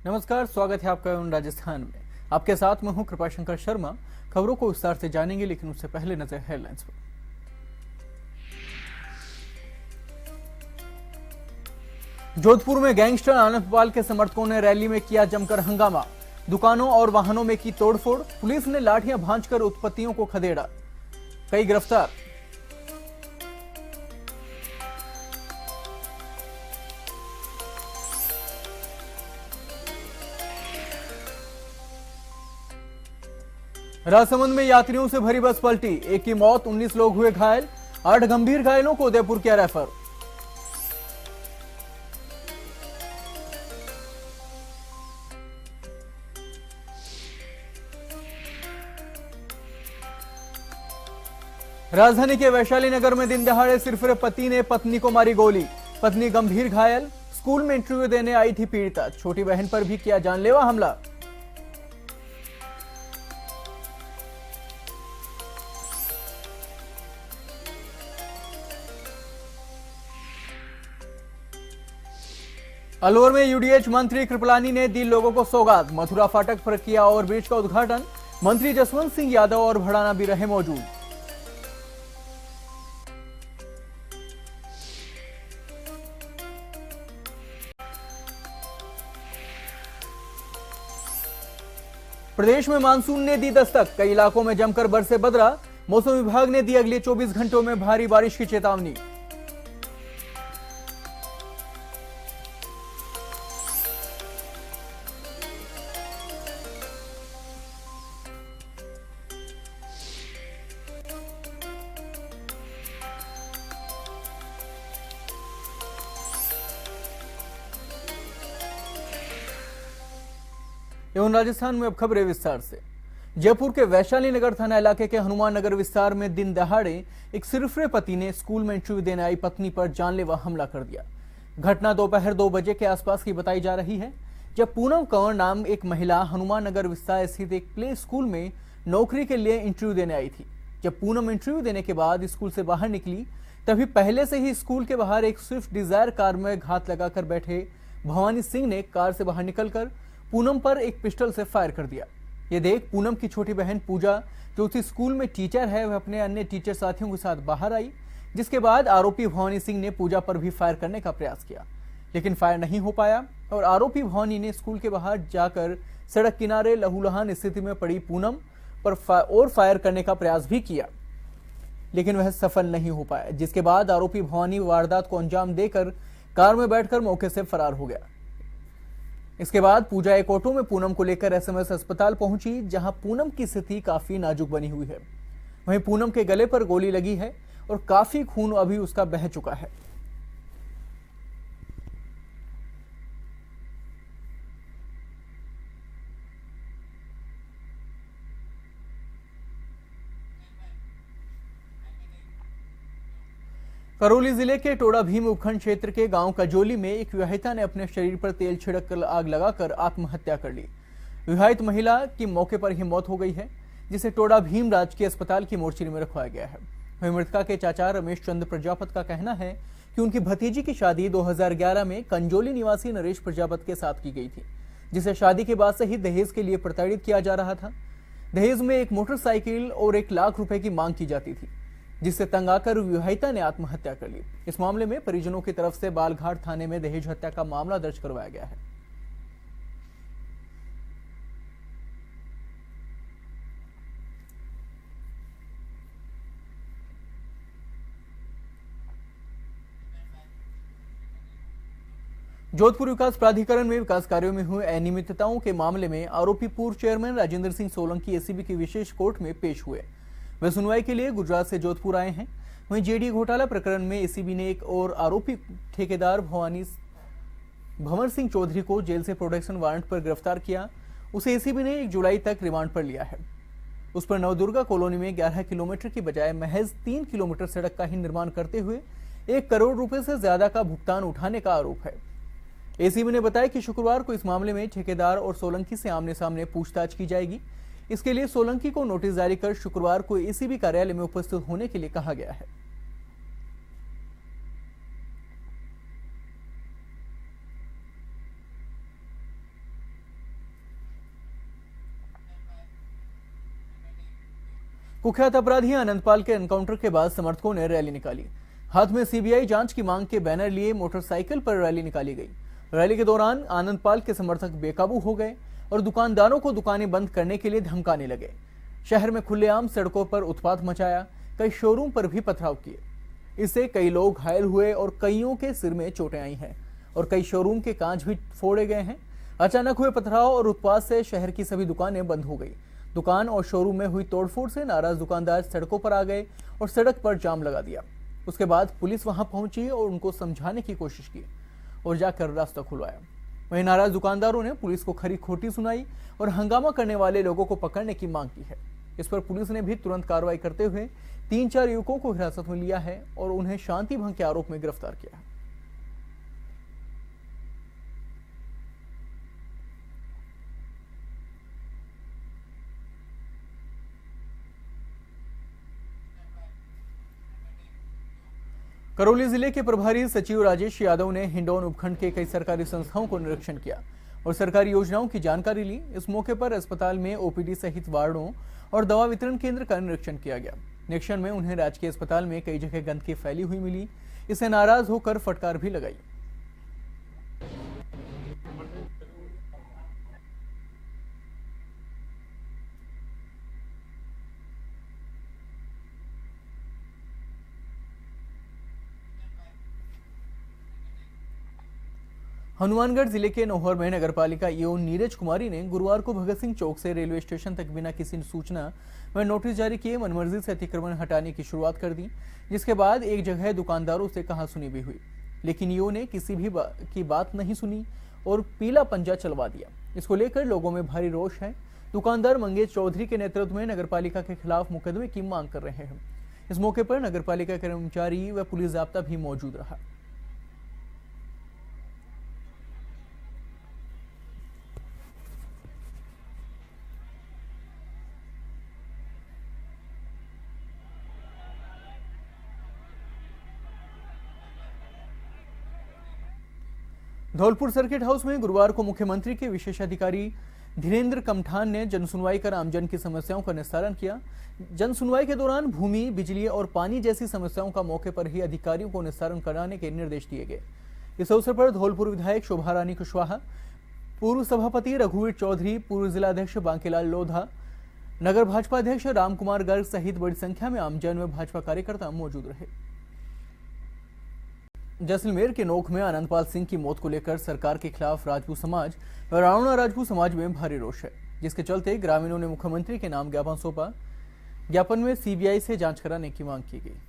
नमस्कार, स्वागत है आपका उन राजस्थान में। आपके साथ मैं हूं कृपाशंकर शर्मा। खबरों को विस्तार से जानेंगे, लेकिन उससे पहले नजर हेडलाइंस पर। जोधपुर में गैंगस्टर आनंद पाल के समर्थकों ने रैली में किया जमकर हंगामा। दुकानों और वाहनों में की तोड़फोड़। पुलिस ने लाठियां भांजकर उत्पत्तियों को खदेड़ा। कई गिरफ्तार। राजसमंद में यात्रियों से भरी बस पलटी, एक की मौत, 19 लोग हुए घायल। 8 गंभीर घायलों को उदयपुर किया रेफर। राजधानी के वैशाली नगर में दिन दहाड़े सिरफिरे पति ने पत्नी को मारी गोली। पत्नी गंभीर घायल। स्कूल में इंटरव्यू देने आई थी पीड़िता। छोटी बहन पर भी किया जानलेवा हमला। अलवर में यूडीएच मंत्री कृपलानी ने दी लोगों को सौगात। मथुरा फाटक पर किया ओवरब्रिज का उद्घाटन। मंत्री जसवंत सिंह यादव और भड़ाना भी रहे मौजूद। प्रदेश में मानसून ने दी दस्तक। कई इलाकों में जमकर बरसे बदरा। मौसम विभाग ने दी अगले 24 घंटों में भारी बारिश की चेतावनी। एवं राजस्थान में अब खबरें विस्तार से। जयपुर के वैशाली नगर थाना इलाके के हनुमान नगर विस्तार में दिन दहाड़े एक सिरफिरे पति ने स्कूल में इंटरव्यू देने आई पत्नी पर जानलेवा हमला कर दिया। घटना दोपहर 2 बजे के आसपास की बताई जा रही है, जब पूनम कंवर नाम एक महिला हनुमान नगर विस्तार स्थित एक प्ले स्कूल में नौकरी के लिए इंटरव्यू देने आई थी। जब पूनम इंटरव्यू देने के बाद स्कूल से बाहर निकली, तभी पहले से ही स्कूल के बाहर एक स्विफ्ट डिजायर कार में घात लगाकर बैठे भवानी सिंह ने कार से बाहर निकलकर पूनम पर एक पिस्टल से फायर कर दिया। ये देख पूनम की छोटी बहन पूजा, जो उसी स्कूल में टीचर है, वह अपने अन्य टीचर साथियों के साथ बाहर आई, जिसके बाद आरोपी भवानी सिंह ने पूजा पर भी फायर करने का प्रयास किया, लेकिन फायर नहीं हो पाया और आरोपी भवानी ने स्कूल के बाहर जाकर सड़क किनारे लहूलुहान स्थिति में पड़ी पूनम पर फायर करने का प्रयास भी किया, लेकिन वह सफल नहीं हो पाया, जिसके बाद आरोपी भवानी वारदात को अंजाम देकर कार में बैठकर मौके से फरार हो गया। इसके बाद पूजा एक ऑटो में पूनम को लेकर एसएमएस अस्पताल पहुंची, जहां पूनम की स्थिति काफी नाजुक बनी हुई है। वहीं पूनम के गले पर गोली लगी है और काफी खून अभी उसका बह चुका है। करौली जिले के टोडा भीम उपखंड क्षेत्र के गांव कजोली में एक विवाहिता ने अपने शरीर पर तेल छिड़क कर आग लगाकर आत्महत्या कर ली। विवाहित महिला की मौके पर ही मौत हो गई है, जिसे टोडा भीम राजकीय अस्पताल की मोर्चरी में रखवाया गया है। वहीं मृतका के चाचा रमेश चंद्र प्रजापत का कहना है कि उनकी भतीजी की शादी 2011 में कंजोली निवासी नरेश प्रजापत के साथ की गई थी, जिसे शादी के बाद से ही दहेज के लिए प्रताड़ित किया जा रहा था। दहेज में एक मोटरसाइकिल और 1 लाख रुपए की मांग की जाती थी, जिससे तंग आकर विवाहिता ने आत्महत्या कर ली। इस मामले में परिजनों की तरफ से बालघाट थाने में दहेज हत्या का मामला दर्ज करवाया गया है। जोधपुर विकास प्राधिकरण में विकास कार्यों में हुए अनियमितताओं के मामले में आरोपी पूर्व चेयरमैन राजेंद्र सिंह सोलंकी एसीबी की विशेष कोर्ट में पेश हुए। वे सुनवाई के लिए गुजरात से जोधपुर आए हैं। वहीं जेडी घोटाला प्रकरण में एसीबी ने एक और आरोपी ठेकेदार भंवर सिंह चौधरी को जेल से प्रोटेक्शन वारंट पर गिरफ्तार किया। उसे एसीबी ने 1 जुलाई तक रिमांड पर लिया है। उस पर नवदुर्गा कॉलोनी में 11 किलोमीटर की बजाय महज 3 किलोमीटर सड़क का ही निर्माण करते हुए 1 करोड़ रुपए से ज्यादा का भुगतान उठाने का आरोप है। एसीबी ने बताया कि शुक्रवार को इस मामले में ठेकेदार और सोलंकी से आमने सामने पूछताछ की जाएगी। इसके लिए सोलंकी को नोटिस जारी कर शुक्रवार को एसीबी कार्यालय में उपस्थित होने के लिए कहा गया है। कुख्यात अपराधी आनंदपाल के एनकाउंटर के बाद समर्थकों ने रैली निकाली। हाथ में सीबीआई जांच की मांग के बैनर लिए मोटरसाइकिल पर रैली निकाली गई। रैली के दौरान आनंदपाल के समर्थक बेकाबू हो गए और दुकानदारों को दुकानें बंद करने के लिए धमकाने लगे। शहर में खुलेआम सड़कों पर उत्पात मचाया, कई शोरूम पर भी पथराव किए। इससे कई लोग घायल हुए और कईयों के सिर में चोटें आई हैं और कई शोरूम के कांच भी फोड़े गए हैं। अचानक हुए पथराव और उत्पात से शहर की सभी दुकानें बंद हो गई। दुकान और शोरूम में हुई तोड़फोड़ से नाराज दुकानदार सड़कों पर आ गए और सड़क पर जाम लगा दिया। उसके बाद पुलिस वहां पहुंची और उनको समझाने की कोशिश की और जाकर रास्ता खुलवाया। वहीं नाराज दुकानदारों ने पुलिस को खरी खोटी सुनाई और हंगामा करने वाले लोगों को पकड़ने की मांग की है। इस पर पुलिस ने भी तुरंत कार्रवाई करते हुए 3-4 युवकों को हिरासत में लिया है और उन्हें शांति भंग के आरोप में गिरफ्तार किया है। करौली जिले के प्रभारी सचिव राजेश यादव ने हिंडौन उपखंड के कई सरकारी संस्थाओं को निरीक्षण किया और सरकारी योजनाओं की जानकारी ली। इस मौके पर अस्पताल में ओपीडी सहित वार्डों और दवा वितरण केंद्र का निरीक्षण किया गया। निरीक्षण में उन्हें राजकीय अस्पताल में कई जगह गंदगी फैली हुई मिली। इससे नाराज होकर फटकार भी लगाई। हनुमानगढ़ जिले के नौहर में नगरपालिका ईओ नीरज कुमारी ने गुरुवार को भगत सिंह चौक से रेलवे स्टेशन तक बिना किसी सूचना व नोटिस जारी किए मनमर्जी से अतिक्रमण हटाने की शुरुआत कर दी, जिसके बाद एक जगह दुकानदारों से कहासुनी भी हुई, लेकिन ईओ ने किसी भी की बात नहीं सुनी और पीला पंजा चलवा दिया। इसको लेकर लोगों में भारी रोष है। दुकानदार मंगेश चौधरी के नेतृत्व में नगरपालिका के खिलाफ मुकदमे की मांग कर रहे हैं। इस मौके पर नगरपालिका कर्मचारी व पुलिस जाब्ता भी मौजूद रहा। धौलपुर सर्किट हाउस में गुरुवार को मुख्यमंत्री के विशेष अधिकारी धीरेन्द्र कमठान ने जनसुनवाई कर आमजन की समस्याओं का निस्तारण किया। जनसुनवाई के दौरान भूमि, बिजली और पानी जैसी समस्याओं का मौके पर ही अधिकारियों को निस्तारण कराने के निर्देश दिए गए। इस अवसर पर धौलपुर विधायक शोभा रानी कुशवाहा, पूर्व सभापति रघुवीर चौधरी, पूर्व जिलाध्यक्ष बांकीलाल लोधा, नगर भाजपा अध्यक्ष रामकुमार गर्ग सहित बड़ी संख्या में आमजन व भाजपा कार्यकर्ता मौजूद रहे। जैसलमेर के नोक में आनंदपाल सिंह की मौत को लेकर सरकार के खिलाफ राजपूत समाज व रावणा राजपूत समाज में भारी रोष है, जिसके चलते ग्रामीणों ने मुख्यमंत्री के नाम ज्ञापन सौंपा। ज्ञापन में सीबीआई से जांच कराने की मांग की गई।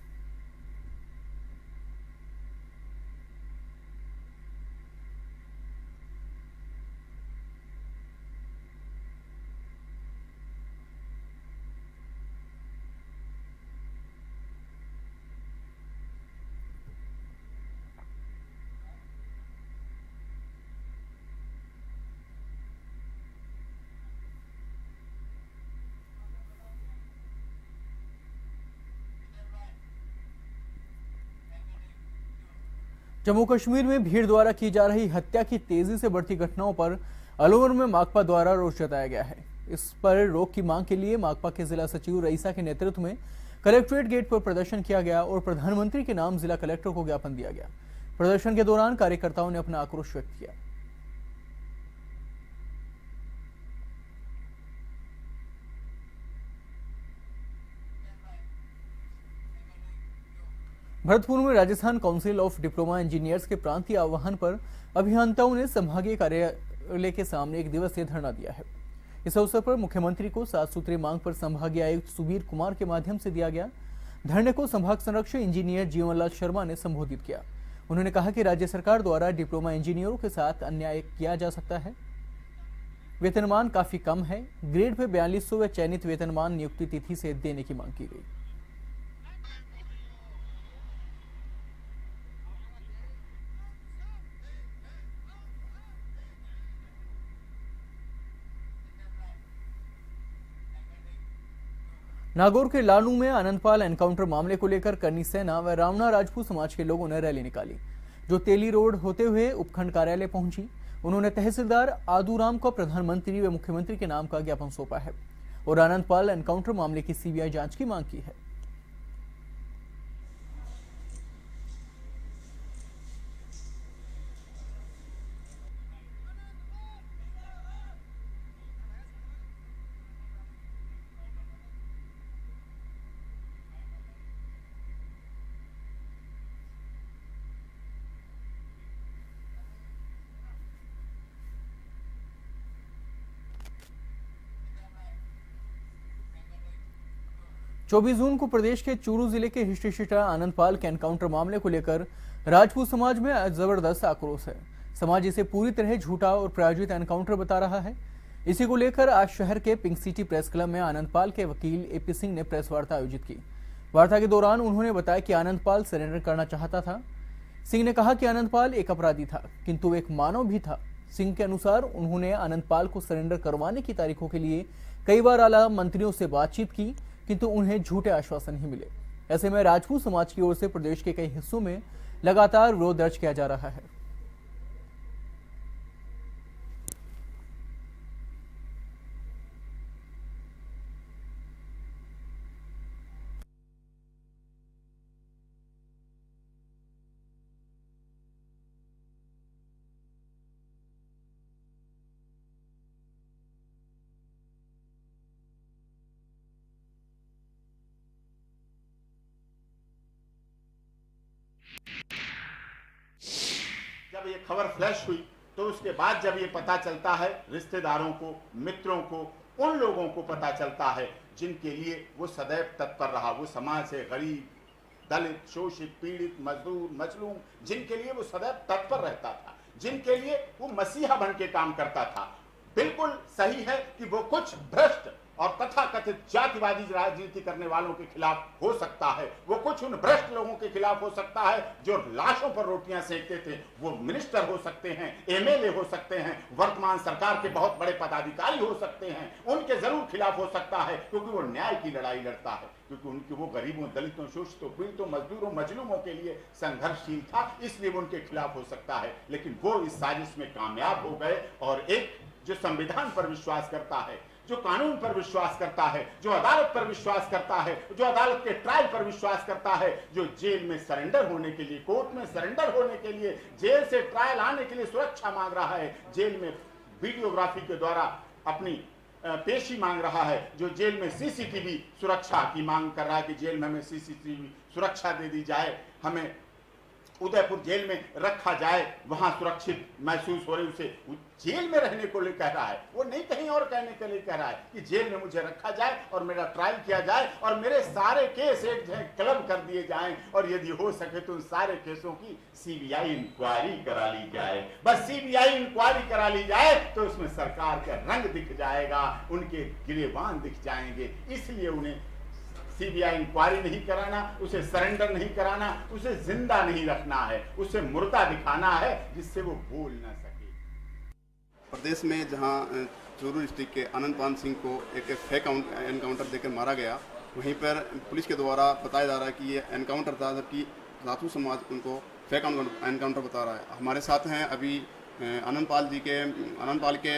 जम्मू कश्मीर में भीड़ द्वारा की जा रही हत्या की तेजी से बढ़ती घटनाओं पर अलवर में माकपा द्वारा रोष जताया गया है। इस पर रोक की मांग के लिए माकपा के जिला सचिव रईसा के नेतृत्व में कलेक्ट्रेट गेट पर प्रदर्शन किया गया और प्रधानमंत्री के नाम जिला कलेक्टर को ज्ञापन दिया गया। प्रदर्शन के दौरान कार्यकर्ताओं ने अपना आक्रोश व्यक्त किया। भरतपुर में Rajasthan council of diploma engineers के प्रांतीय आह्वान पर अभियंताओं ने संभागीय कार्यालय के सामने एक दिवसीय धरना दिया है। इस अवसर पर मुख्यमंत्री को 7 सूत्रीय मांग पर संभागीय आयुक्त सुबीर कुमार के माध्यम से दिया गया। धरने को संभाग संरक्षक इंजीनियर जीवनलाल शर्मा ने संबोधित किया। उन्होंने कहा कि राज्य सरकार द्वारा डिप्लोमा इंजीनियरों के साथ अन्याय किया जा सकता है। वेतनमान काफी कम है। ग्रेड पे 4200 व चयनित वेतनमान नियुक्ति तिथि से देने की मांग की गई। नागौर के लानू में आनंदपाल एनकाउंटर मामले को लेकर करनी सेना व रावणा राजपूत समाज के लोगों ने रैली निकाली, जो तेली रोड होते हुए उपखंड कार्यालय पहुंची। उन्होंने तहसीलदार आदूराम को प्रधानमंत्री व मुख्यमंत्री के नाम का ज्ञापन सौंपा है। और आनंद पाल एनकाउंटर मामले की सीबीआई जांच की मांग की है। चौबीस जून को प्रदेश के चूरू जिले के हिस्ट्रीशीटर आनंद पाल के एनकाउंटर मामले को लेकर राजपूत समाज में आज जबरदस्त आक्रोश है। समाज इसे पूरी तरह झूठा और प्रायोजित एनकाउंटर बता रहा है। इसी को लेकर आज शहर के पिंक सिटी प्रेस क्लब में आनंद पाल के वकील एपी सिंह ने प्रेस वार्ता आयोजित की। वार्ता के दौरान उन्होंने बताया कि आनंद पाल सरेंडर करना चाहता था। सिंह ने कहा कि आनंद पाल एक अपराधी था, किंतु एक मानव भी था। सिंह के अनुसार उन्होंने आनंद पाल को सरेंडर करवाने की तारीखों के लिए कई बार आला मंत्रियों से बातचीत की, किंतु उन्हें झूठे आश्वासन ही मिले। ऐसे में राजपूत समाज की ओर से प्रदेश के कई हिस्सों में लगातार विरोध दर्ज किया जा रहा है। जब ये खबर फ्लैश हुई तो उसके बाद जब ये पता चलता है रिश्तेदारों को, मित्रों को, उन लोगों को पता चलता है जिनके लिए वो सदैव तत्पर रहा, वो समाज से गरीब, दलित, शोषित, पीड़ित, मजदूर, मजलूम, जिनके लिए वो सदैव तत्पर रहता था, जिनके लिए वो मसीहा बन के काम करता था। बिल्कुल सही है कि वो कुछ भ्रष्ट और तथाकथित जातिवादी राजनीति करने वालों के खिलाफ हो सकता है, वो कुछ उन भ्रष्ट लोगों के खिलाफ हो सकता है जो लाशों पर रोटियां सेकते थे। वो मिनिस्टर हो सकते हैं, एमएलए हो सकते हैं, वर्तमान सरकार के बहुत बड़े पदाधिकारी हो सकते हैं, उनके जरूर खिलाफ हो सकता है, क्योंकि वो न्याय की लड़ाई लड़ता है, क्योंकि उनकी वो गरीबों, दलितों, शोषितों, पीड़ितों, मजदूरों, मजलूमों के लिए संघर्षशील था, इसलिए वो उनके खिलाफ हो सकता है। लेकिन वो इस साजिश में कामयाब हो गए और एक जो संविधान पर विश्वास करता है, जो कानून पर विश्वास करता है, जो अदालत पर विश्वास करता है, जो अदालत के ट्रायल पर विश्वास करता है, जो जेल में सरेंडर होने के लिए, कोर्ट में सरेंडर होने के लिए, जेल से ट्रायल आने के लिए सुरक्षा मांग रहा है, जेल में वीडियोग्राफी के द्वारा अपनी पेशी मांग रहा है, जो जेल में सीसीटीवी सुरक्षा की मांग कर रहा है कि जेल में हमें सीसीटीवी सुरक्षा दे दी जाए, हमें उदयपुर जेल में रखा जाए, वहां सुरक्षित महसूस हो रही, उसे जेल में रहने को लिए कह रहा है, वो नहीं कहीं और कहने के लिए कह रहा है कि जेल में मुझे रखा जाए और मेरा ट्रायल किया जाए और मेरे सारे केस एक जगह क्लब कर दिए जाएं और यदि हो सके तो उन सारे केसों की सीबीआई इंक्वायरी करा ली जाए। बस सीबीआई इंक्वायरी करा ली जाए तो उसमें सरकार का रंग दिख जाएगा, उनके गिरेबान दिख जाएंगे। इसलिए उन्हें सीबीआई इंक्वायरी नहीं कराना, उसे सरेंडर नहीं कराना, उसे जिंदा नहीं रखना है, उसे मुर्दा दिखाना है जिससे वो बोल ना सके। प्रदेश में जहां चूरू डिस्ट्रिक्ट के आनंद पाल सिंह को एक फेक एनकाउंटर देकर मारा गया, वहीं पर पुलिस के द्वारा बताया जा रहा है कि ये एनकाउंटर था, जबकि राजपूत समाज उनको फेक एनकाउंटर बता रहा है। हमारे साथ हैं अभी आनंद पाल के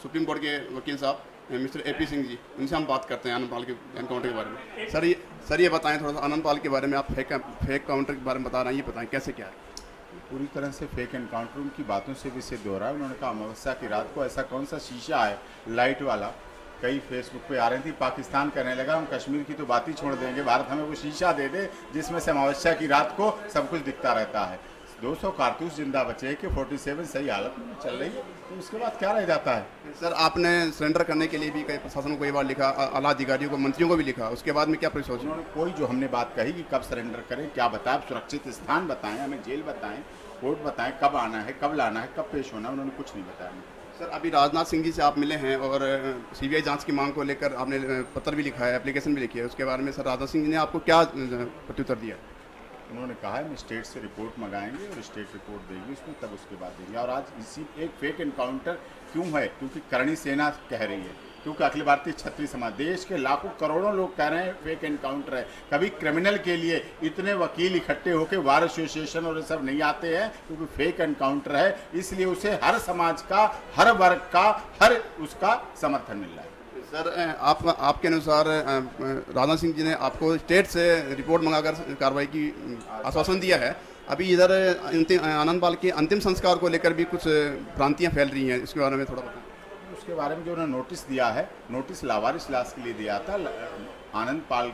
सुप्रीम कोर्ट के वकील साहब मिस्टर एपी सिंह जी, उनसे हम बात करते हैं आनंद पाल के एनकाउंटर के बारे में। सर ये बताएं थोड़ा सा आनंद पाल के बारे में, आप फेक काउंटर के बारे में बता रहे हैं, ये बताएं कैसे क्या है। पूरी तरह से फेक एनकाउंटर उनकी बातों से भी सिद्ध हो रहा है। उन्होंने कहा अमावस्या की रात को ऐसा कौन सा शीशा है लाइट वाला, कई फेसबुक पे आ रही थी, पाकिस्तान कहने लगा हम कश्मीर की तो बात ही छोड़ देंगे, भारत हमें वो शीशा दे दे जिसमें से अमावस्या की रात को सब कुछ दिखता रहता है। 200 कारतूस जिंदा बचे कि 47 सही हालत में चल रही है, तो उसके बाद क्या रह जाता है। सर आपने सरेंडर करने के लिए भी कई प्रशासन को कई बार लिखा, आला अधिकारियों को, मंत्रियों को भी लिखा, उसके बाद में क्या सोचा? उन्होंने कोई जो हमने बात कही कि कब सरेंडर करें, क्या बताएं, सुरक्षित स्थान बताएं, हमें जेल बताएं, कोर्ट बताएं, कब आना है, कब लाना है, कब पेश होना है, उन्होंने कुछ नहीं बताया। सर अभी राजनाथ सिंह जी से आप मिले हैं और सीबीआई जांच की मांग को लेकर आपने पत्र भी लिखा है, एप्लीकेशन भी लिखी है, उसके बारे में सर राजनाथ सिंह जी ने आपको क्या प्रत्युत्तर दिया? उन्होंने कहा है हम स्टेट से रिपोर्ट मंगाएंगे और स्टेट रिपोर्ट देंगे उसमें, तब उसके बाद देंगे। और आज इसी एक फेक एनकाउंटर क्यों है, क्योंकि करणी सेना कह रही है, क्योंकि अखिल भारतीय क्षत्रिय समाज, देश के लाखों करोड़ों लोग कह रहे हैं फेक एनकाउंटर है। कभी क्रिमिनल के लिए इतने वकील इकट्ठे होकर बार एसोसिएशन और ये सब नहीं आते हैं, क्योंकि फेक एनकाउंटर है, इसलिए उसे हर समाज का, हर वर्ग का, हर उसका समर्थन मिल रहा है। सर आपके अनुसार राजनाथ सिंह जी ने आपको स्टेट से रिपोर्ट मंगाकर कार्रवाई की आश्वासन दिया है। अभी इधर आनंदपाल के अंतिम संस्कार को लेकर भी कुछ भ्रांतियां फैल रही हैं, इसके बारे में थोड़ा बताएं। उसके बारे में जो उन्होंने नोटिस दिया है, नोटिस लावारिस लाश के लिए दिया था। आनंदपाल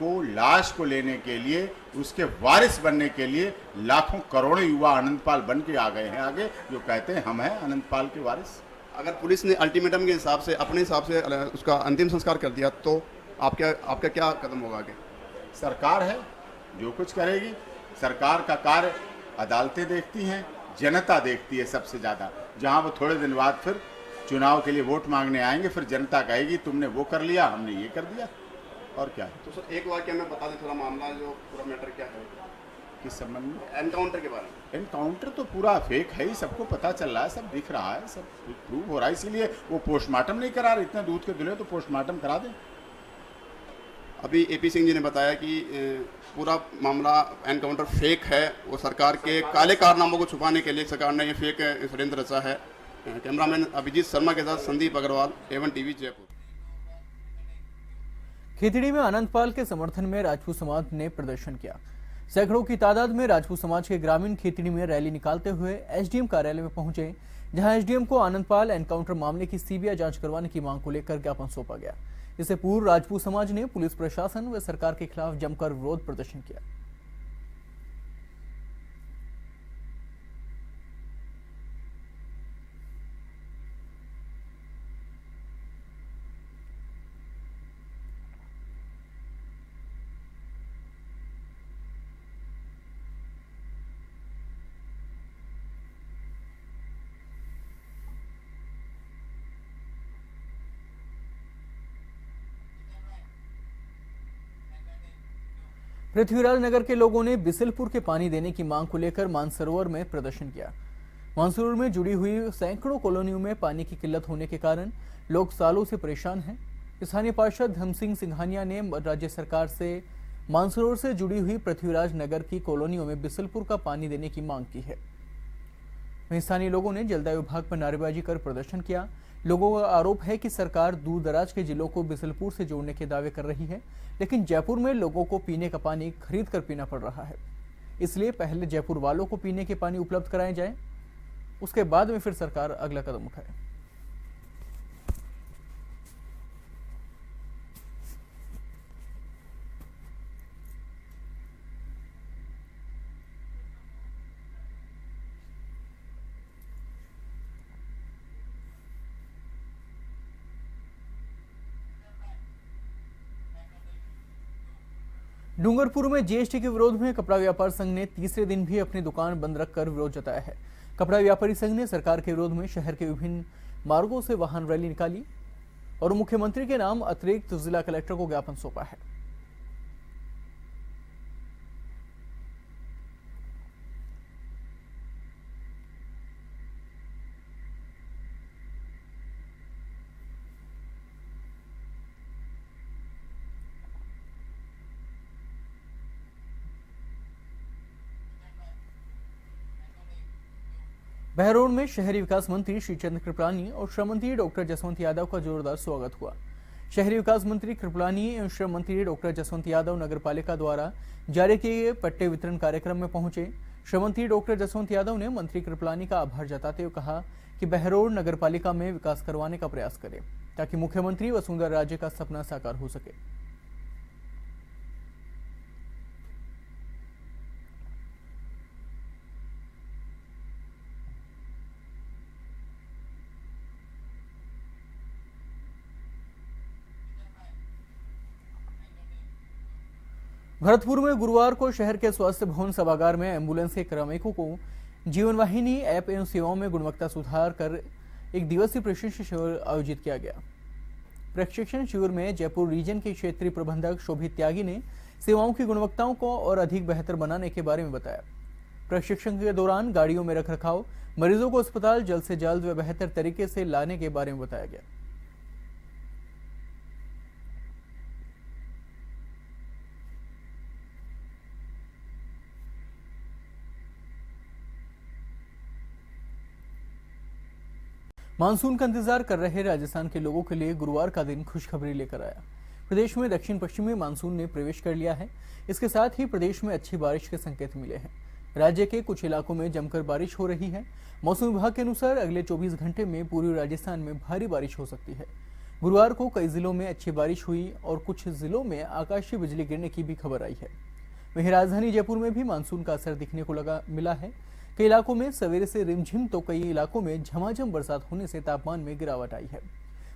को लाश को लेने के लिए, उसके वारिस बनने के लिए लाखों करोड़ों युवा आनंदपाल बन के आ गए हैं आगे, जो कहते हैं हम हैं आनंदपाल के वारिस। अगर पुलिस ने अल्टीमेटम के हिसाब से अपने हिसाब से उसका अंतिम संस्कार कर दिया तो आपका क्या कदम होगा आगे? सरकार है जो कुछ करेगी। सरकार का कार्य अदालतें देखती हैं, जनता देखती है सबसे ज़्यादा। जहां वो थोड़े दिन बाद फिर चुनाव के लिए वोट मांगने आएंगे, फिर जनता कहेगी तुमने वो कर लिया, हमने ये कर दिया, और क्या है। तो सर एक वाक्य में बता दें थोड़ा मामला, जो पूरा मैटर क्या है किस संबंध में? एनकाउंटर के बारे में। एनकाउंटर तो पूरा फेक है ही, सबको पता चल रहा है, सब दिख रहा है, सब प्रूव हो रहा है। इसीलिए वो पोस्टमार्टम नहीं करा रहे। इतने दूध के दुल्हे तो पोस्टमार्टम करा दें। अभी एपी सिंह जी ने बताया कि पूरा मामला एनकाउंटर फेक है। वो सरकार के काले कारनामों को छुपाने के लिए सरकार ने ये फेक षड्यंत्र रचा है। कैमरामैन अभिजीत शर्मा के साथ संदीप अग्रवाल, A1 टीवी, जयपुर। खेतड़ी में आनंदपाल के समर्थन में राजपूत समाज ने प्रदर्शन किया। सैकड़ों की तादाद में राजपूत समाज के ग्रामीण खेतड़ी में रैली निकालते हुए एसडीएम कार्यालय में पहुंचे, जहां एसडीएम को आनंदपाल एनकाउंटर मामले की सीबीआई जांच करवाने की मांग को लेकर ज्ञापन सौंपा गया। इससे पूर्व राजपूत समाज ने पुलिस प्रशासन व सरकार के खिलाफ जमकर विरोध प्रदर्शन किया। पृथ्वीराज नगर के लोगों ने बिसलपुर के पानी देने की मांग को लेकर मानसरोवर में प्रदर्शन किया। मानसरोवर में जुड़ी हुई सैकड़ों कॉलोनियों में पानी की किल्लत होने के कारण लोग सालों से परेशान हैं। स्थानीय पार्षद धमसिंह सिंघानिया ने राज्य सरकार से मानसरोवर से जुड़ी हुई पृथ्वीराज नगर की कॉलोनियों में बिसलपुर का पानी देने की मांग की है। वहीं स्थानीय लोगों ने जलदाय विभाग पर नारेबाजी कर प्रदर्शन किया। लोगों का आरोप है कि सरकार दूर दराज के जिलों को बिसलपुर से जोड़ने के दावे कर रही है, लेकिन जयपुर में लोगों को पीने का पानी खरीद कर पीना पड़ रहा है। इसलिए पहले जयपुर वालों को पीने के पानी उपलब्ध कराए जाए, उसके बाद में फिर सरकार अगला कदम उठाए। डूंगरपुर में जीएसटी के विरोध में कपड़ा व्यापार संघ ने तीसरे दिन भी अपनी दुकान बंद रखकर विरोध जताया है। कपड़ा व्यापारी संघ ने सरकार के विरोध में शहर के विभिन्न मार्गों से वाहन रैली निकाली और मुख्यमंत्री के नाम अतिरिक्त जिला कलेक्टर को ज्ञापन सौंपा है। बहरोड में शहरी विकास मंत्री श्री चंद्र कृपलानी और श्रम मंत्री डॉक्टर जसवंत यादव का जोरदार स्वागत हुआ। शहरी विकास मंत्री कृपलानी एवं श्रम मंत्री डॉक्टर जसवंत यादव नगरपालिका द्वारा जारी किए गए पट्टे वितरण कार्यक्रम में पहुंचे। श्रम मंत्री डॉक्टर जसवंत यादव ने मंत्री कृपलानी का आभार जताते हुए कहा कि बहरोड नगरपालिका में विकास करवाने का प्रयास करे ताकि मुख्यमंत्री वसुंधरा राज्य का सपना साकार हो सके। भरतपुर में गुरुवार को शहर के स्वास्थ्य भवन सभागार में एम्बुलेंस के कार्मिकों को जीवन वाहिनी ऐप एवं सेवाओं में गुणवत्ता सुधार कर एक दिवसीय प्रशिक्षण शिविर आयोजित किया गया। प्रशिक्षण शिविर में जयपुर रीजन के क्षेत्रीय प्रबंधक शोभित त्यागी ने सेवाओं की गुणवत्ताओं को और अधिक बेहतर बनाने के बारे में बताया। प्रशिक्षण के दौरान गाड़ियों में रखरखाव, मरीजों को अस्पताल जल्द से जल्द व बेहतर तरीके से लाने के बारे में बताया गया। मानसून का इंतजार कर रहे राजस्थान के लोगों के लिए गुरुवार का दिन खुशखबरी लेकर आया। प्रदेश में दक्षिण पश्चिमी मानसून ने प्रवेश कर लिया है। इसके साथ ही प्रदेश में अच्छी बारिश के संकेत मिले हैं। राज्य के कुछ इलाकों में जमकर बारिश हो रही है। मौसम विभाग के अनुसार अगले 24 घंटे में पूर्वी राजस्थान में भारी बारिश हो सकती है। गुरुवार को कई जिलों में अच्छी बारिश हुई और कुछ जिलों में आकाशीय बिजली गिरने की भी खबर आई है। वहीं राजधानी जयपुर में भी मानसून का असर दिखने को मिला है। कई इलाकों में सवेरे से रिमझिम तो कई इलाकों में झमाझम बरसात होने से तापमान में गिरावट आई है।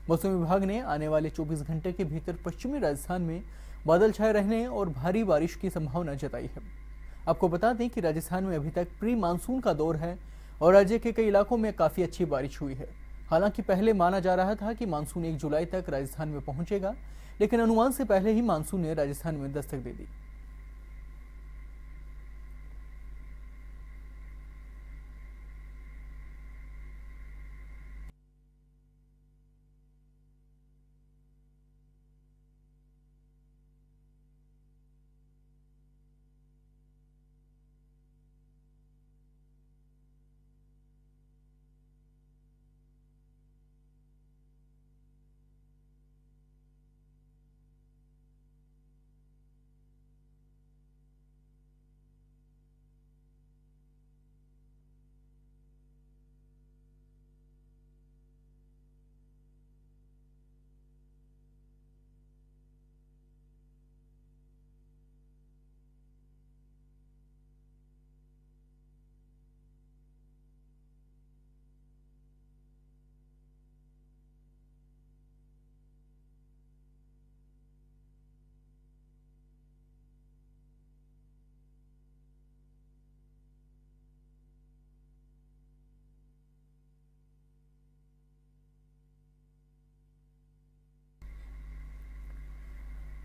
मौसम विभाग ने आने वाले 24 घंटे के भीतर पश्चिमी राजस्थान में बादल छाए रहने और भारी बारिश की संभावना जताई है। आपको बता दें कि राजस्थान में अभी तक प्री मानसून का दौर है और राज्य के कई इलाकों में काफी अच्छी बारिश हुई है। हालांकि पहले माना जा रहा था कि मानसून 1 जुलाई तक राजस्थान में पहुंचेगा, लेकिन अनुमान से पहले ही मानसून ने राजस्थान में दस्तक दे दी।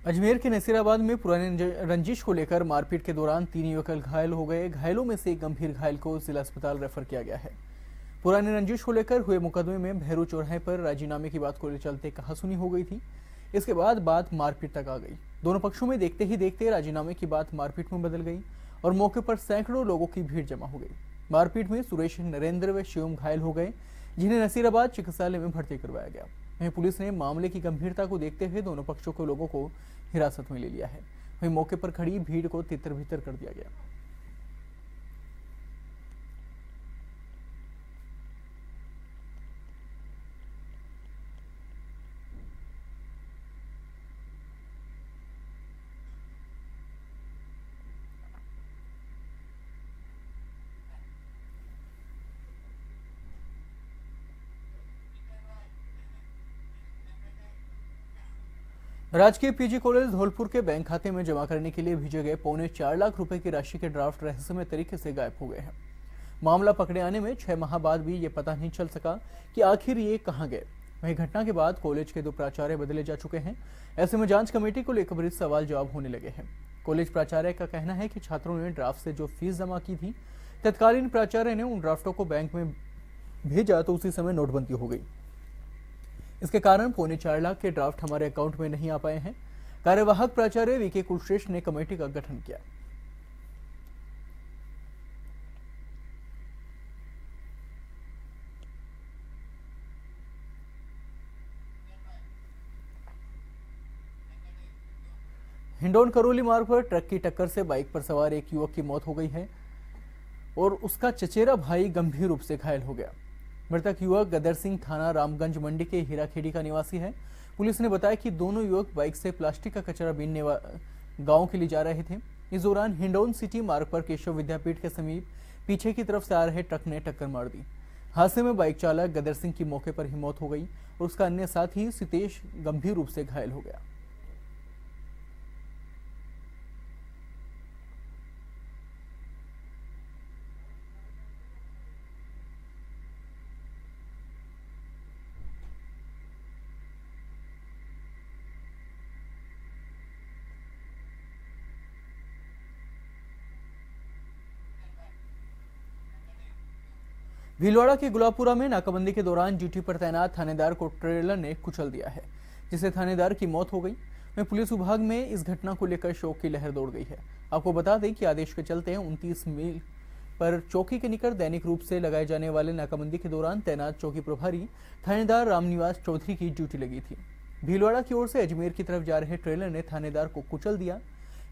अजमेर के नसीराबाद में पुराने रंजिश को लेकर मारपीट के दौरान 3 युवक घायल हो गए। घायलों में से एक गंभीर घायल को जिला अस्पताल रेफर किया गया है। पुराने रंजिश को लेकर हुए मुकदमे में भैरू चौराहे पर राजीनामे की बात को चलते कहासुनी हो गई थी। इसके बाद बात मारपीट तक आ गई। दोनों पक्षों में देखते ही देखते राजीनामे की बात मारपीट में बदल गई और मौके पर सैकड़ों लोगों की भीड़ जमा हो गई। मारपीट में सुरेश, नरेंद्र व शिवम घायल हो गए, जिन्हें नसीराबाद चिकित्सालय में भर्ती करवाया गया। वहीं पुलिस ने मामले की गंभीरता को देखते हुए दोनों पक्षों के लोगों को हिरासत में ले लिया है। वहीं मौके पर खड़ी भीड़ को तितर-बितर कर दिया गया। राजकीय पीजी कॉलेज धौलपुर के बैंक खाते में जमा करने के लिए भेजे गए 4.25 लाख रुपए की राशि के ड्राफ्ट रहस्यमय तरीके से गायब हो गए हैं। मामला पकड़े आने में 6 माह बाद भी ये पता नहीं चल सका कि आखिर ये कहां गए। वहीं घटना के बाद कॉलेज के 2 प्राचार्य बदले जा चुके हैं। ऐसे में जांच कमेटी को लेकर बड़े सवाल जवाब होने लगे हैं। कॉलेज प्राचार्य का कहना है कि छात्रों ने ड्राफ्ट से जो फीस जमा की थी, तत्कालीन प्राचार्य ने उन ड्राफ्टों को बैंक में भेजा तो उसी समय नोटबंदी हो गई। इसके कारण 4.25 लाख के ड्राफ्ट हमारे अकाउंट में नहीं आ पाए हैं। कार्यवाहक प्राचार्य वीके कुलश्रेष्ठ ने कमेटी का गठन किया। हिंडौन करौली मार्ग पर ट्रक की टक्कर से बाइक पर सवार एक युवक की मौत हो गई है और उसका चचेरा भाई गंभीर रूप से घायल हो गया। मृतक युवक गदर सिंह थाना रामगंज मंडी के हीराखेड़ी का निवासी है। पुलिस ने बताया कि दोनों युवक बाइक से प्लास्टिक का कचरा बीनने गांव के लिए जा रहे थे। इस दौरान हिंडौन सिटी मार्ग पर केशव विद्यापीठ के समीप पीछे की तरफ से आ रहे ट्रक ने टक्कर मार दी। हादसे में बाइक चालक गदर सिंह की मौके पर ही मौत हो गई और उसका अन्य साथी सितेश गंभीर रूप से घायल हो गया। भीलवाड़ा के गुलाबपुरा में नाकाबंदी के दौरान ड्यूटी पर तैनात थानेदार को ट्रेलर ने कुचल दिया है, जिससे थानेदार की मौत हो गई। वहीं पुलिस विभाग में इस घटना को लेकर शोक की लहर दौड़ गई है। आपको बता दें कि आदेश के चलते 29 मील पर चौकी के निकट दैनिक रूप से लगाए जाने वाले नाकाबंदी के दौरान तैनात चौकी प्रभारी थानेदार रामनिवास चौधरी की ड्यूटी लगी थी। भीलवाड़ा की ओर से अजमेर की तरफ जा रहे ट्रेलर ने थानेदार को कुचल दिया,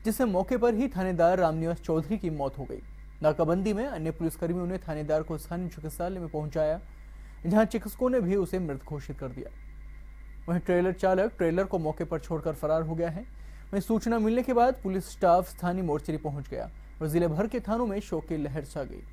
जिससे मौके पर ही थानेदार रामनिवास चौधरी की मौत हो गई। नाकाबंदी में अन्य पुलिसकर्मियों ने थानेदार को स्थानीय चिकित्सालय में पहुंचाया, जहां चिकित्सकों ने भी उसे मृत घोषित कर दिया। वहीं ट्रेलर चालक ट्रेलर को मौके पर छोड़कर फरार हो गया है। वहीं सूचना मिलने के बाद पुलिस स्टाफ स्थानीय मोर्चरी पहुंच गया और जिले भर के थानों में शोक की लहर छा गई।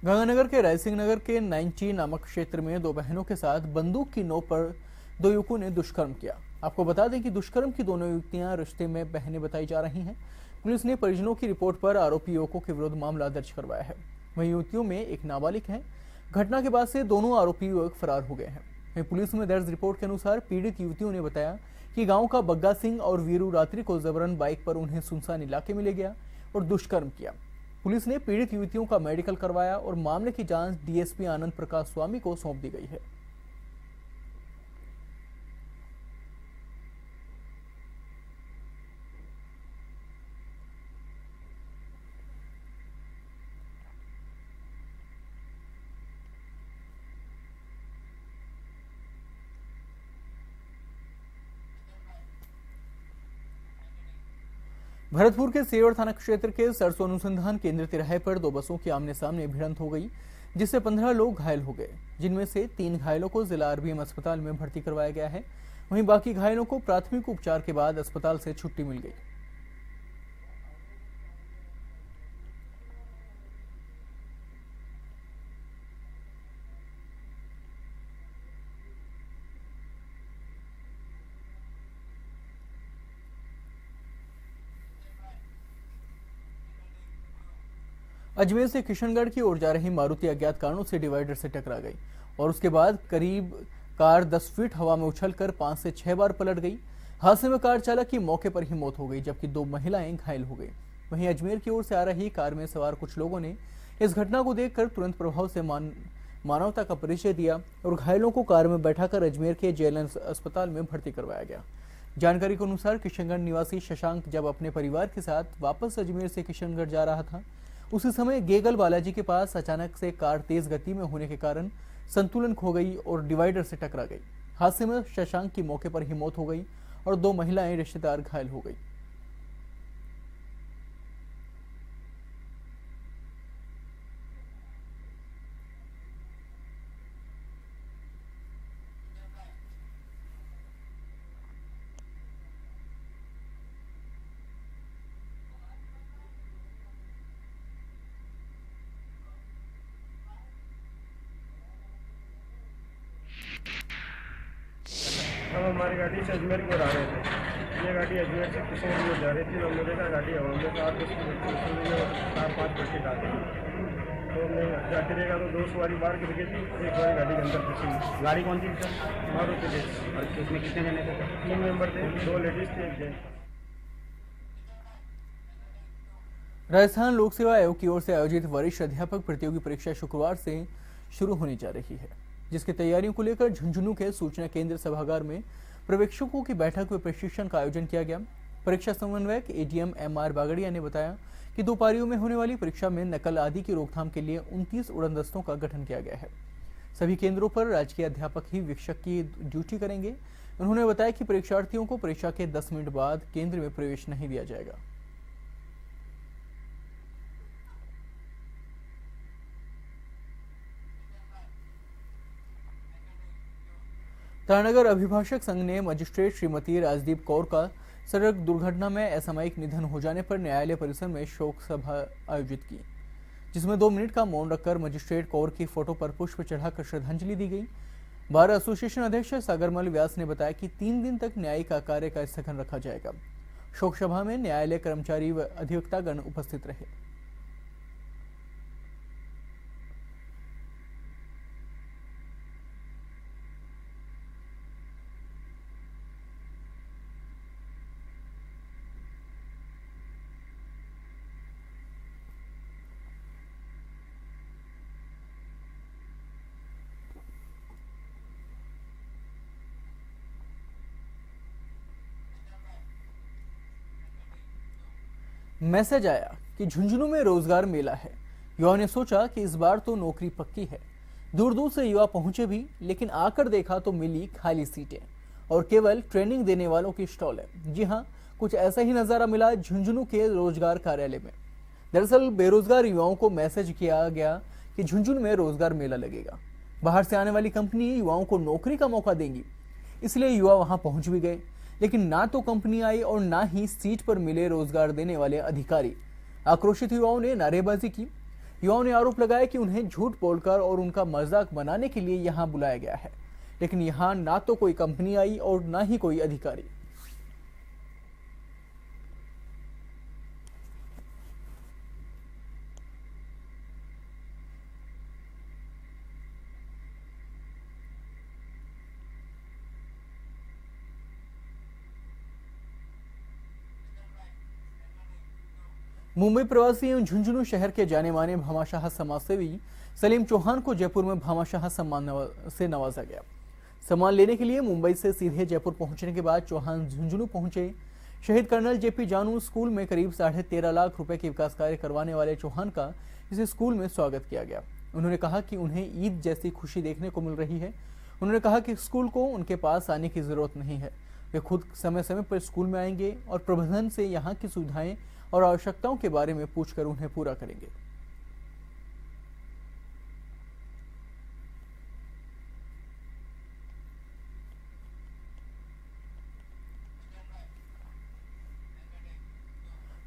गंगानगर के रायसिंह नगर के नाइंची नामक क्षेत्र में दो बहनों के साथ बंदूक की नोक पर दो युवकों ने दुष्कर्म किया। आपको बता दें कि दुष्कर्म की दोनों युवतियां रिश्ते में बहनें बताई जा रही हैं। पुलिस ने परिजनों की रिपोर्ट पर आरोपी युवकों के विरुद्ध मामला दर्ज करवाया है। वहीं युवतियों में एक नाबालिग है। घटना के बाद से दोनों आरोपी युवक फरार हो गए हैं। वहीं पुलिस में दर्ज रिपोर्ट के अनुसार पीड़ित युवतियों ने बताया कि गाँव का बग्गा सिंह और वीरू रात्रि को जबरन बाइक पर उन्हें सुनसान इलाके में ले गया और दुष्कर्म किया। पुलिस ने पीड़ित युवतियों का मेडिकल करवाया और मामले की जांच डीएसपी आनंद प्रकाश स्वामी को सौंप दी गई है। भरतपुर के सेवर थाना क्षेत्र के सरसों अनुसंधान केंद्र तिराहे पर दो बसों की आमने सामने भिड़ंत हो गई, जिससे 15 लोग घायल हो गए, जिनमें से 3 घायलों को जिला आरबीएम अस्पताल में भर्ती करवाया गया है। वहीं बाकी घायलों को प्राथमिक उपचार के बाद अस्पताल से छुट्टी मिल गई। अजमेर से किशनगढ़ की ओर जा रही मारुति अज्ञात कारणों से डिवाइडर से टकरा गई और उसके बाद करीब कार 10 फीट हवा में उछलकर 5 से 6 बार पलट गई। हादसे में कार चालक की मौके पर ही मौत हो गई, जबकि 2 महिलाएं घायल हो गई। वहीं अजमेर की ओर से आ रही कार में सवार कुछ लोगों ने इस घटना को देखकर तुरंत प्रभाव से मानवता का परिचय दिया और घायलों को कार में बैठाकर अजमेर के जेएलएन अस्पताल में भर्ती करवाया गया। जानकारी के अनुसार किशनगढ़ निवासी शशांक जब अपने परिवार के साथ वापस अजमेर से किशनगढ़ जा रहा था, उसी समय गेगल बालाजी के पास अचानक से कार तेज गति में होने के कारण संतुलन खो गई और डिवाइडर से टकरा गई। हादसे में शशांक की मौके पर ही मौत हो गई और 2 महिलाएं रिश्तेदार घायल हो गई। हम हमारी गाड़ी से अजमेर की ओर आ रहे थे। ये गाड़ी अजमेर से किशनगढ़ की ओर जा रही थी। हमने देखा गाड़ी हवा में 4-5 पट्टी डाल दी। तो हमने जाके देखा तो 2 सवारी बाहर गिर गई थी, 1 सवारी गाड़ी के अंदर घुसी। गाड़ी कौन सी थी? मारुति थी। और उसमें कितने जने थे? 3 मेंबर थे, 2 लेडीज थे, 1 जेंट्स। राजस्थान लोक सेवा आयोग की ओर से आयोजित वरिष्ठ अध्यापक प्रतियोगी परीक्षा शुक्रवार से शुरू होने जा रही है, जिसकी तैयारियों को लेकर झुंझुनू के सूचना केंद्र सभागार में पर्यवेक्षकों की बैठक व प्रशिक्षण का आयोजन किया गया। परीक्षा समन्वयक एडीएम एमआर बागड़िया ने बताया कि 2 पारियों में होने वाली परीक्षा में नकल आदि की रोकथाम के लिए 29 उड़न दस्तों का गठन किया गया है। सभी केंद्रों पर राजकीय अध्यापक ही वीक्षक की ड्यूटी करेंगे। उन्होंने बताया कि परीक्षार्थियों को परीक्षा के 10 मिनट बाद केंद्र में प्रवेश नहीं दिया जाएगा। तारानगर अभिभाषक संघ ने मजिस्ट्रेट श्रीमती राजदीप कौर का सड़क दुर्घटना में असामयिक निधन हो जाने पर न्यायालय परिसर में शोक सभा आयोजित की, जिसमें 2 मिनट का मौन रखकर मजिस्ट्रेट कौर की फोटो पर पुष्प चढ़ाकर श्रद्धांजलि दी गई। बार एसोसिएशन अध्यक्ष सागरमल व्यास ने बताया कि 3 दिन तक न्यायिक कार्य का स्थगन रखा जाएगा। शोक सभा में न्यायालय कर्मचारी व अधिवक्तागण उपस्थित रहे। मैसेज आया कि झुंझुनू में रोजगार मेला है। युवाओं ने सोचा कि इस बार तो नौकरी पक्की है। दूर दूर से युवा पहुंचे भी, लेकिन आकर देखा तो मिली खाली सीटें और केवल ट्रेनिंग देने वालों की स्टॉल है। जी हाँ, कुछ ऐसा ही नजारा मिला झुंझुनू के रोजगार कार्यालय में। दरअसल बेरोजगार युवाओं को मैसेज किया गया कि झुंझुनू में रोजगार मेला लगेगा, बाहर से आने वाली कंपनी युवाओं को नौकरी का मौका देंगी। इसलिए युवा वहां पहुंच भी गए, लेकिन ना तो कंपनी आई और ना ही सीट पर मिले रोजगार देने वाले अधिकारी। आक्रोशित युवाओं ने नारेबाजी की। युवाओं ने आरोप लगाया कि उन्हें झूठ बोलकर और उनका मजाक बनाने के लिए यहां बुलाया गया है, लेकिन यहां ना तो कोई कंपनी आई और ना ही कोई अधिकारी। मुंबई प्रवासी एवं झुंझुनू शहर के जाने माने भामाशाह समाजसेवी सलीम चौहान को जयपुर में भामाशाह सम्मान से नवाजा गया। सम्मान लेने के लिए मुंबई से सीधे जयपुर पहुंचने के बाद चौहान झुंझुनू पहुंचे। शहीद कर्नल जेपी जानू स्कूल में करीब 13.5 लाख रुपए के विकास कार्य करवाने वाले चौहान का इस स्कूल में स्वागत किया गया। उन्होंने कहा कि उन्हें ईद जैसी खुशी देखने को मिल रही है। उन्होंने कहा कि स्कूल को उनके पास आने की जरूरत नहीं है, वे खुद समय समय पर स्कूल में आएंगे और प्रबंधन से यहाँ की सुविधाएं और आवश्यकताओं के बारे में पूछकर उन्हें पूरा करेंगे।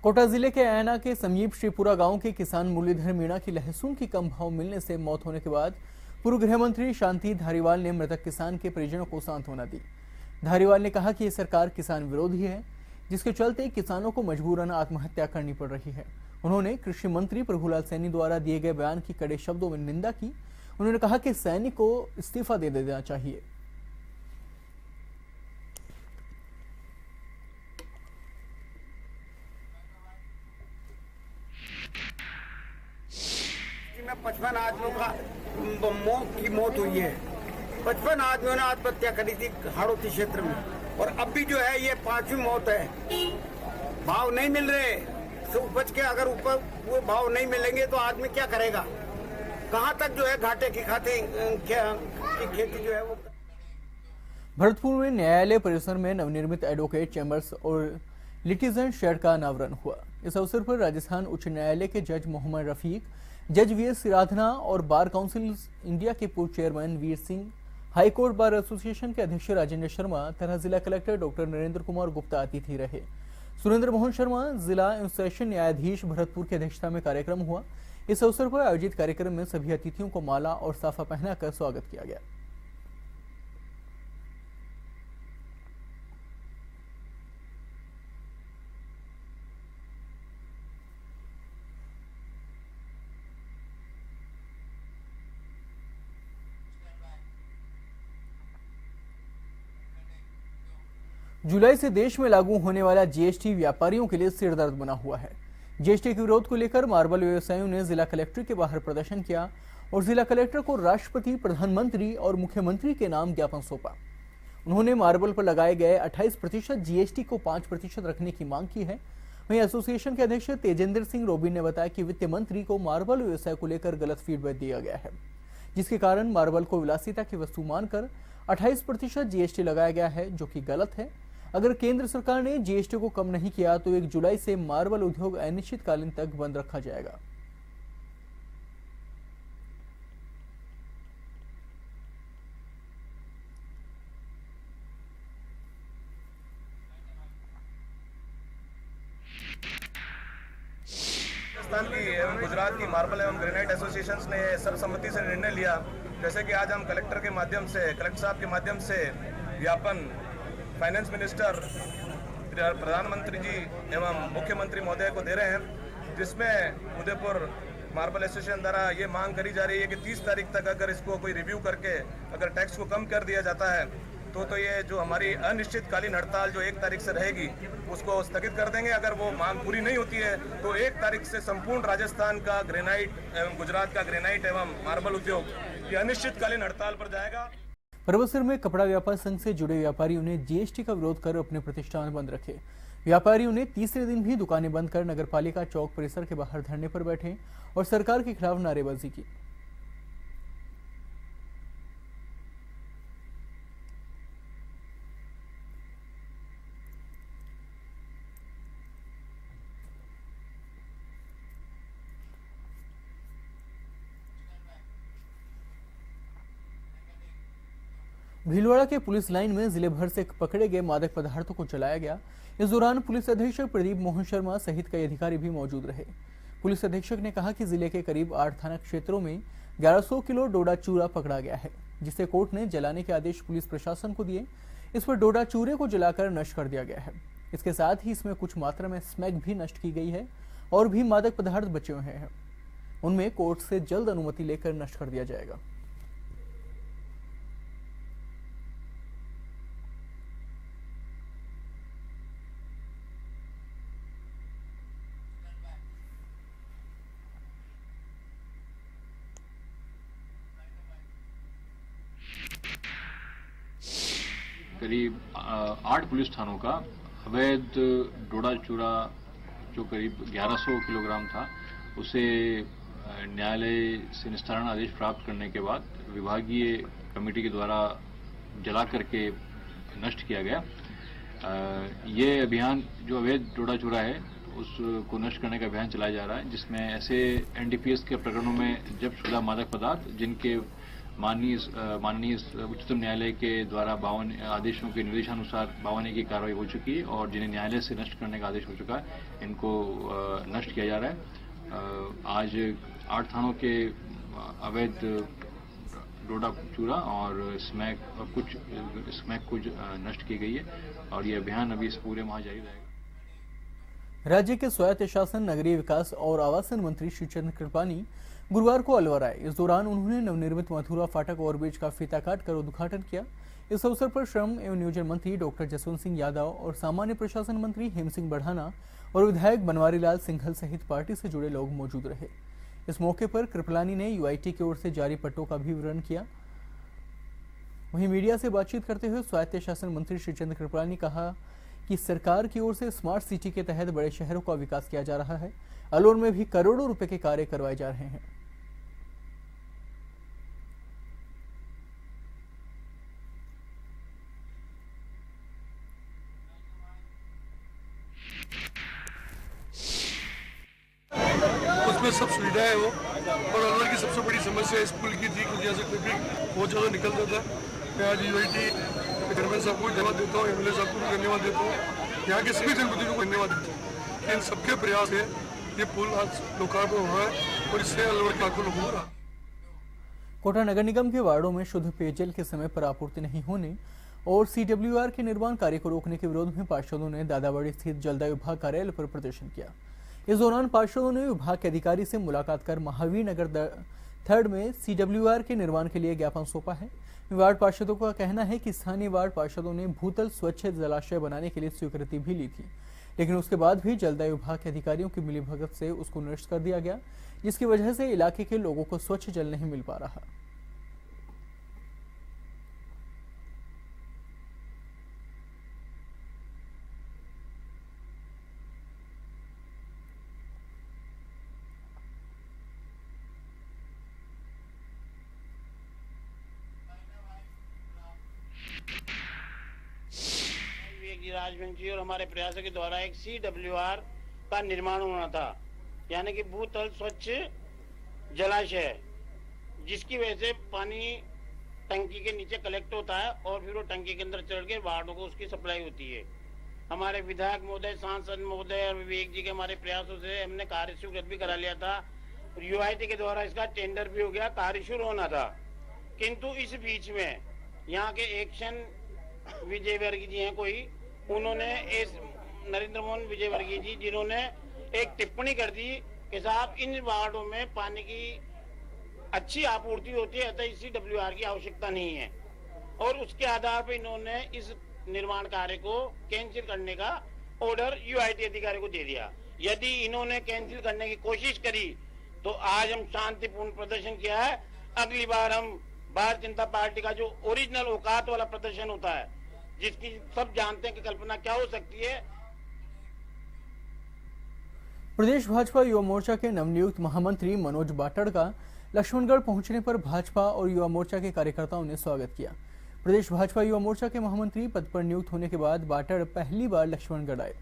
कोटा जिले के ऐना के समीप श्रीपुरा गांव के किसान मुरलीधर मीणा की लहसुन की कम भाव मिलने से मौत होने के बाद पूर्व गृह मंत्री शांति धारीवाल ने मृतक किसान के परिजनों को सांत्वना दी। धारीवाल ने कहा कि यह सरकार किसान विरोधी है, जिसके चलते किसानों को मजबूरन आत्महत्या करनी पड़ रही है। उन्होंने कृषि मंत्री प्रभुलाल सैनी द्वारा दिए गए बयान की कड़े शब्दों में निंदा की। उन्होंने कहा कि सैनी को इस्तीफा दे देना चाहिए। में 55 आदमियों की मौत हुई है। 55 आदमियों ने आत्महत्या करी थी हाड़ौती क्षेत्र में, और अब भी जो है ये 5वीं मौत है। भाव नहीं मिल रहे तो उपज के, अगर ऊपर वो भाव नहीं मिलेंगे तो आदमी क्या करेगा? कहाँ तक जो है घाटे की खेती जो है वो। भरतपुर में न्यायालय परिसर में नवनिर्मित एडवोकेट चैम्बर्स और लिटिगेंट शेड का अनावरण हुआ। इस अवसर पर राजस्थान उच्च न्यायालय के जज मोहम्मद रफीक, जज वीएस सिराधना और बार काउंसिल इंडिया के पूर्व chairman Veer Singh, high court bar association के अध्यक्ष राजेंद्र शर्मा तथा जिला कलेक्टर डॉक्टर नरेंद्र कुमार गुप्ता अतिथि रहे। सुरेंद्र मोहन शर्मा जिला एवं सेशन न्यायाधीश भरतपुर की अध्यक्षता में कार्यक्रम हुआ। इस अवसर पर आयोजित कार्यक्रम में सभी अतिथियों को माला और साफा पहनाकर स्वागत किया गया। जुलाई से देश में लागू होने वाला जीएसटी व्यापारियों के लिए सिरदर्द बना हुआ है। जीएसटी के विरोध को लेकर मार्बल व्यवसायियों ने जिला कलेक्टर के बाहर प्रदर्शन किया और जिला कलेक्टर को राष्ट्रपति, प्रधानमंत्री और मुख्यमंत्री के नाम ज्ञापन सौंपा। उन्होंने मार्बल पर लगाए गए 28% जीएसटी को 5% रखने की मांग की है। वहीं एसोसिएशन के अध्यक्ष तेजेंद्र सिंह रोबिन ने बताया कि वित्त मंत्री को मार्बल व्यवसाय को लेकर गलत फीडबैक दिया गया है, जिसके कारण मार्बल को विलासिता की वस्तु मानकर 28% जीएसटी लगाया गया है, जो कि गलत है। अगर केंद्र सरकार ने जीएसटी को कम नहीं किया तो 1 जुलाई से मार्बल उद्योग अनिश्चितकालीन तक बंद रखा जाएगा। राजस्थान की एवं गुजरात की मार्बल एवं ग्रेनाइट एसोसिएशंस ने सर्वसम्मति से निर्णय लिया, जैसे कि आज हम कलेक्टर साहब के माध्यम से ज्ञापन फाइनेंस मिनिस्टर, प्रधानमंत्री जी एवं मुख्यमंत्री महोदय को दे रहे हैं, जिसमें उदयपुर मार्बल एसोसिएशन द्वारा ये मांग करी जा रही है कि 30 तारीख तक अगर इसको कोई रिव्यू करके अगर टैक्स को कम कर दिया जाता है तो ये जो हमारी अनिश्चितकालीन हड़ताल जो 1 तारीख से रहेगी उसको स्थगित कर देंगे। अगर वो मांग पूरी नहीं होती है तो 1 तारीख से संपूर्ण राजस्थान का ग्रेनाइट एवं गुजरात का ग्रेनाइट एवं मार्बल उद्योग ये अनिश्चितकालीन हड़ताल पर जाएगा। परबसर में कपड़ा व्यापार संघ से जुड़े व्यापारियों ने जीएसटी का विरोध कर अपने प्रतिष्ठान बंद रखे। व्यापारियों ने तीसरे दिन भी दुकानें बंद कर नगरपालिका चौक परिसर के बाहर धरने पर बैठे और सरकार के खिलाफ नारेबाजी की। भीलवाड़ा के पुलिस लाइन में जिले भर से पकड़े गए मादक पदार्थों को जलाया गया। इस दौरान पुलिस अधीक्षक प्रदीप मोहन शर्मा सहित कई अधिकारी भी मौजूद रहे। पुलिस अधीक्षक ने कहा कि जिले के करीब 8 थाना क्षेत्रों में 1100 किलो डोडा चूरा पकड़ा गया है, जिसे कोर्ट ने जलाने के आदेश पुलिस प्रशासन को दिए। इस पर डोडा चूरे को जलाकर नष्ट कर दिया गया है। इसके साथ ही इसमें कुछ मात्रा में स्मैक भी नष्ट की गई है और भी मादक पदार्थ बचे हुए हैं, उनमें कोर्ट से जल्द अनुमति लेकर नष्ट कर दिया जाएगा। करीब 8 पुलिस थानों का अवैध डोडा चूरा जो करीब 1100 किलोग्राम था, उसे न्यायालय से निस्तारण आदेश प्राप्त करने के बाद विभागीय कमेटी के द्वारा जला करके नष्ट किया गया। ये अभियान जो अवैध डोडा चूरा है उसको नष्ट करने का अभियान चलाया जा रहा है, जिसमें ऐसे एनडीपीएस के प्रकरणों में जब्त शुदा मादक पदार्थ जिनके माननीय उच्चतम न्यायालय के द्वारा 52 आदेशों के निर्देशानुसार 52 की कार्रवाई हो चुकी है और जिन्हें न्यायालय से नष्ट करने का आदेश हो चुका है, इनको नष्ट किया जा रहा है। आज 8 थानों के अवैध डोडा चूरा और स्मैक कुछ नष्ट की गई है और ये अभियान अभी इस पूरे माह जारी रहेगा। राज्य के स्वायत्त शासन, नगरीय विकास और आवासन मंत्री श्री चंद्र कृपानी गुरुवार को अलवर आए। इस दौरान उन्होंने नवनिर्मित मथुरा फाटक ओवरब्रिज का फीता काटकर उद्घाटन किया। इस अवसर पर श्रम एवं नियोजन मंत्री डॉक्टर जसवंत सिंह यादव और सामान्य प्रशासन मंत्री हेम सिंह बढ़ाना और विधायक बनवारी लाल सिंघल सहित पार्टी से जुड़े लोग मौजूद रहे। इस मौके पर कृपलानी ने यूआईटी की ओर से जारी पट्टों का भी विवरण किया। वहीं मीडिया से बातचीत करते हुए स्वायत्त शासन मंत्री श्री चंद्र कृपलानी ने कहा कि सरकार की ओर से स्मार्ट सिटी के तहत बड़े शहरों का विकास किया जा रहा है। अलवर में भी करोड़ों रुपए के कार्य करवाए जा रहे हैं। उसमें सब सुविधाएं है वो, और अलवर की सबसे बड़ी समस्या स्कूल की थी, क्योंकि यहाँ से ट्रैफिक बहुत ज़्यादा निकलता था। मैं आज यूआईटी चेयरमैन साहब को धन्यवाद देता हूँ, एमएलए साहब को भी धन्यवाद देता हूँ, यहाँ के सभी जनप्रतिनिधियों को धन्यवाद देता हूँ। इन सबके प्रयास है ये पुल आज लोकार्पण हुआ है और इससे अलवर के लाखों लोगों को रहा। कोटा नगर निगम के वार्डों में शुद्ध पेयजल के समय पर आपूर्ति नहीं होने और सीडब्ल्यूआर के निर्माण कार्य को रोकने के विरोध में पार्षदों ने दादाबाड़ी स्थित जलदाय विभाग कार्यालय पर प्रदर्शन किया। इस दौरान पार्षदों ने विभाग के अधिकारी से मुलाकात कर महावीर नगर 3 में सीडब्ल्यूआर के निर्माण के लिए ज्ञापन सौंपा है। वार्ड पार्षदों का कहना है कि स्थानीय वार्ड पार्षदों ने भूतल स्वच्छ जलाशय बनाने के लिए स्वीकृति भी ली थी, लेकिन उसके बाद भी जलदाय विभाग के अधिकारियों की मिलीभगत से उसको निरस्त कर दिया गया, जिसकी वजह से इलाके के लोगों को स्वच्छ जल नहीं मिल पा रहा। राजवंश जी और हमारे प्रयासों के द्वारा एक सीडब्ल्यूआर का निर्माण होना था, यानी कि भूतल स्वच्छ जलाशय, जिसकी वजह से पानी टंकी के नीचे कलेक्ट होता है और फिर वो टंकी के अंदर चढ़ के वार्डों को उसकी सप्लाई होती है। हमारे विधायक महोदय, सांसद महोदय और विवेक जी के हमारे प्रयासों से हमने कार्य स्वीकृत भी करा लिया था। यूआईटी के द्वारा इसका टेंडर भी हो गया, कार्य शुरू होना था, किंतु इस बीच में यहाँ के एक्शन विजय वर्गीय जी हैं कोई, उन्होंने इस नरेंद्र मोहन विजय वर्गीय जी, जिन्होंने एक टिप्पणी कर दी कि साहब इन वार्डों में पानी की अच्छी आपूर्ति होती है, अतः इसी डब्ल्यूआर की आवश्यकता नहीं है, और उसके आधार पर इन्होंने इस निर्माण कार्य को कैंसिल करने का ऑर्डर यूआईटी अधिकारी को दे दिया। यदि इन्होंने कैंसिल करने की कोशिश करी तो आज हम शांतिपूर्ण प्रदर्शन किया है। अगली बार हम भारतीय जनता पार्टी का जो ओरिजिनल औकात वाला प्रदर्शन होता है, जिसकी सब जानते हैं कि कल्पना क्या हो सकती है, प्रदेश भाजपा युवा मोर्चा के नवनियुक्त महामंत्री मनोज बाटड़ का लक्ष्मणगढ़ पहुंचने पर भाजपा और युवा मोर्चा के कार्यकर्ताओं ने स्वागत किया। प्रदेश भाजपा युवा मोर्चा के महामंत्री पद पर नियुक्त होने के बाद बाटड़ पहली बार लक्ष्मणगढ़ आए।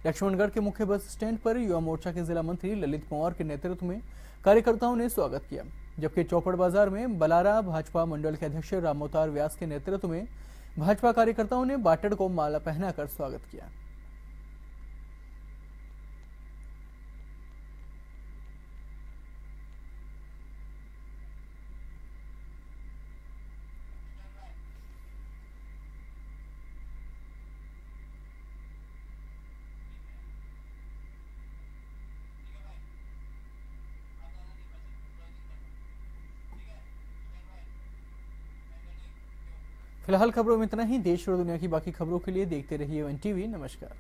लक्ष्मणगढ़ के मुख्य बस स्टैंड पर युवा मोर्चा के जिला मंत्री ललित पंवार के नेतृत्व में कार्यकर्ताओं ने स्वागत किया, जबकि चौपड़ बाजार में बलारा भाजपा मंडल के अध्यक्ष रामोतार व्यास के नेतृत्व में भाजपा कार्यकर्ताओं ने बाटड़ को माला पहनाकर स्वागत किया। फिलहाल खबरों में इतना ही। देश और दुनिया की बाकी खबरों के लिए देखते रहिए वन टीवी। नमस्कार।